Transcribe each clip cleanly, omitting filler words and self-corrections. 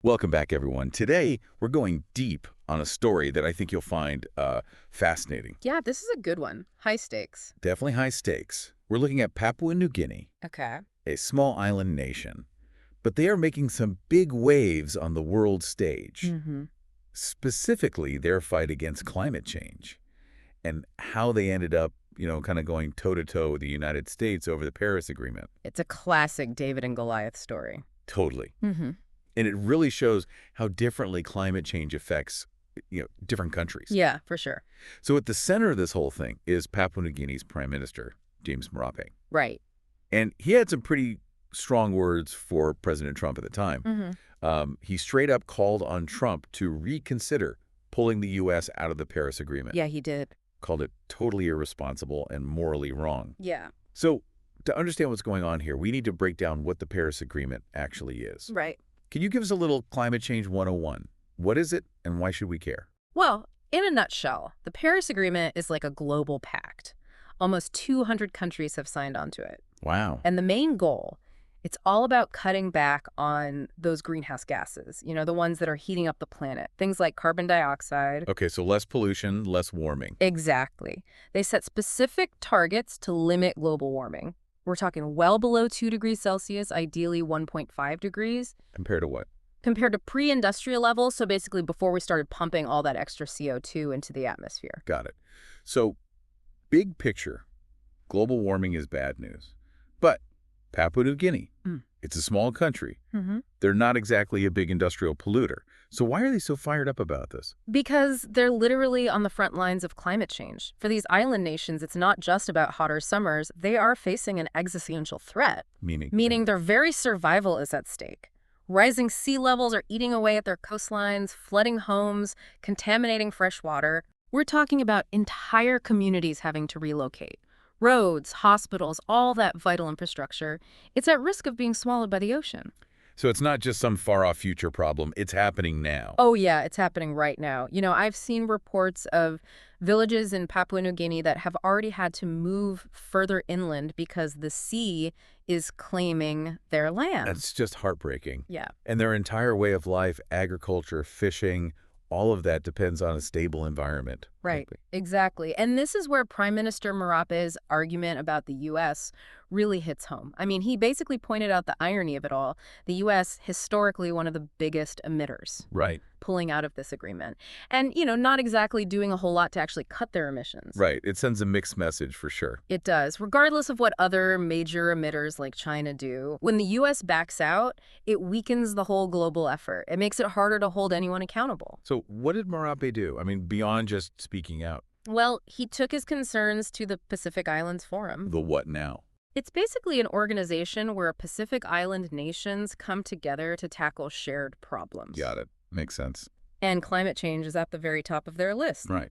Welcome back, everyone. Today, we're going deep on a story that I think you'll find fascinating. Yeah, this is a good one. High stakes. Definitely high stakes. We're looking at Papua New Guinea, Okay. a small island nation. But they are making some big waves on the world stage. Mm-hmm. Specifically, their fight against climate change and how they ended up, kind of going toe-to-toe with the United States over the Paris Agreement. It's a classic David and Goliath story. Totally. Mm-hmm. And it really shows how differently climate change affects, different countries. Yeah, for sure. So at the center of this whole thing is Papua New Guinea's Prime Minister, James MARAPE. Right. And he had some pretty strong words for President Trump at the time. Mm-hmm. He straight up called on Trump to reconsider pulling the U.S. out of the Paris Agreement. Yeah, he did. Called it totally irresponsible and morally wrong. Yeah. So to understand what's going on here, we need to break down what the Paris Agreement actually is. Right. Can you give us a little Climate Change 101? What is it and why should we care? Well, in a nutshell, the Paris Agreement is like a global pact. Almost 200 countries have signed on to it. Wow. And the main goal, it's all about cutting back on those greenhouse gases, the ones that are heating up the planet. Things like carbon dioxide. Okay, so less pollution, less warming. Exactly. They set specific targets to limit global warming. We're talking well below 2 degrees Celsius, ideally 1.5 degrees. Compared to what? Compared to pre-industrial levels, so basically before we started pumping all that extra CO2 into the atmosphere. Got it. So, big picture, global warming is bad news. But Papua New Guinea, it's a small country. Mm-hmm. They're not exactly a big industrial polluter. So why are they so fired up about this? Because they're literally on the front lines of climate change. For these island nations, it's not just about hotter summers. They are facing an existential threat. Meaning Their very survival is at stake. Rising sea levels are eating away at their coastlines, flooding homes, contaminating fresh water. We're talking about entire communities having to relocate. Roads, hospitals, all that vital infrastructure, it's at risk of being swallowed by the ocean. So it's not just some far-off future problem. It's happening now. Oh, yeah, it's happening right now. I've seen reports of villages in Papua New Guinea that have already had to move further inland because the sea is claiming their land. That's just heartbreaking. Yeah. And their entire way of life, agriculture, fishing, all of that depends on a stable environment. Right, exactly. And this is where Prime Minister Marape's argument about the U.S. really hits home. He basically pointed out the irony of it all. The U.S., historically one of the biggest emitters. Right. Pulling out of this agreement. And, not exactly doing a whole lot to actually cut their emissions. Right. It sends a mixed message for sure. It does, regardless of what other major emitters like China do. When the U.S. backs out, it weakens the whole global effort. It makes it harder to hold anyone accountable. So what did Marape do? Beyond just speaking out. Well, he took his concerns to the Pacific Islands Forum. The what now? It's basically an organization where Pacific Island nations come together to tackle shared problems. Got it. Makes sense. And climate change is at the very top of their list. Right.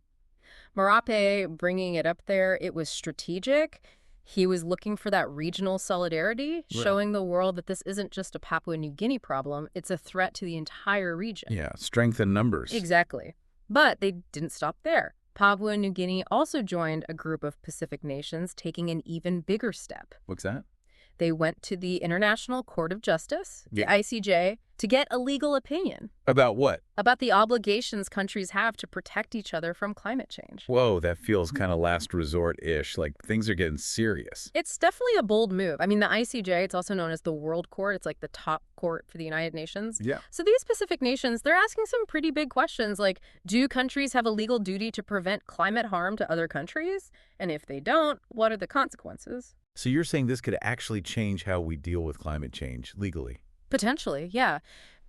Marape bringing it up there, it was strategic. He was looking for that regional solidarity, showing the world that this isn't just a Papua New Guinea problem, it's a threat to the entire region. Yeah, strength in numbers. Exactly. But they didn't stop there. Papua New Guinea also joined a group of Pacific nations taking an even bigger step. What's that? They went to the International Court of Justice, the Yeah. ICJ, to get a legal opinion About what? about the obligations countries have to protect each other from climate change. Whoa, that feels kind of last resort-ish. Like things are getting serious. It's definitely a bold move. The ICJ, it's also known as the World Court. It's like the top court for the United Nations. Yeah. So these Pacific nations, they're asking some pretty big questions like, do countries have a legal duty to prevent climate harm to other countries? And if they don't, what are the consequences? So you're saying this could actually change how we deal with climate change legally? Potentially, yeah.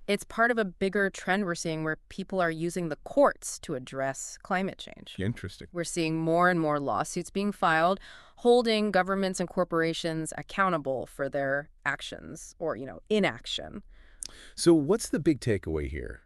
It's part of a bigger trend we're seeing where people are using the courts to address climate change. Interesting. We're seeing more and more lawsuits being filed, holding governments and corporations accountable for their actions or, inaction. So what's the big takeaway here?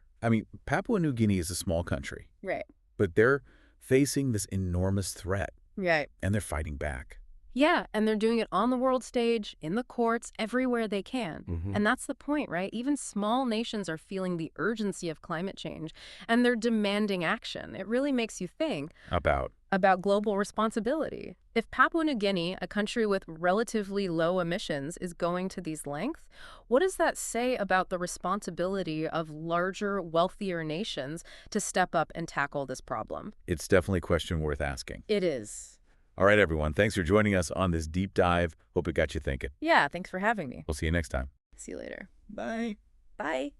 Papua New Guinea is a small country. Right. But they're facing this enormous threat. Right. And they're fighting back. Yeah, and they're doing it on the world stage, in the courts, everywhere they can. Hmm. And that's the point, right? Even small nations are feeling the urgency of climate change, and they're demanding action. It really makes you think About. about global responsibility. If Papua New Guinea, a country with relatively low emissions, is going to these lengths, what does that say about the responsibility of larger, wealthier nations to step up and tackle this problem? It's definitely a question worth asking. It is. All right, everyone. Thanks for joining us on this deep dive. Hope it got you thinking. Yeah, thanks for having me. We'll see you next time. See you later. Bye. Bye.